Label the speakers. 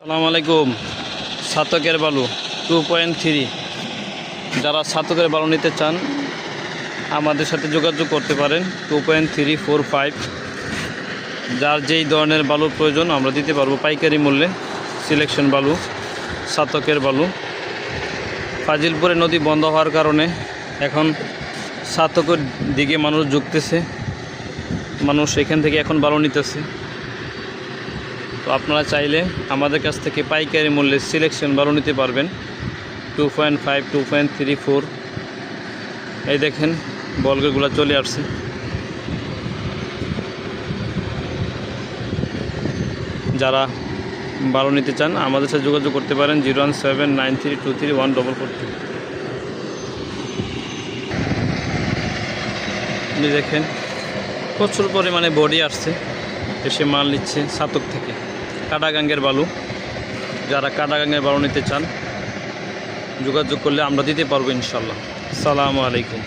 Speaker 1: আসসালামু আলাইকুম। ছাতকের বালু 2.3 যারা ছাতকের বালু নিতে চান আমাদের সাথে যোগাযোগ করতে পারেন। 2.345 যার যেই ধরনের বালু প্রয়োজন আমরা দিতে পারবো পাইকারি মূল্যে। সিলেকশন বালু, ছাতকের বালু। ফাজিলপুরে নদী বন্ধ হওয়ার কারণে এখন ছাতকের দিকে মানুষ ঝুঁকতেছে, মানুষ এখান থেকে এখন বালু নিতেছে। তো আপনারা চাইলে আমাদের কাছ থেকে পাইকারি মূল্যে সিলেকশন বালু নিতে পারবেন। 2.5, 2.34 এই দেখেন বলগুলো চলে আসছে। যারা বালু নিতে চান আমাদের সাথে যোগাযোগ করতে পারেন 01793231442। আপনি দেখেন প্রচুর পরিমাণে বডি আসছে, এসে মাল নিচ্ছে ছাতক থেকে। কাটাগাঙ্গের বালু, যারা কাটাগাঙ্গের বালু নিতে চান যোগাযোগ করলে আমরা দিতে পারবো ইনশাল্লাহ। আসসালামু আলাইকুম।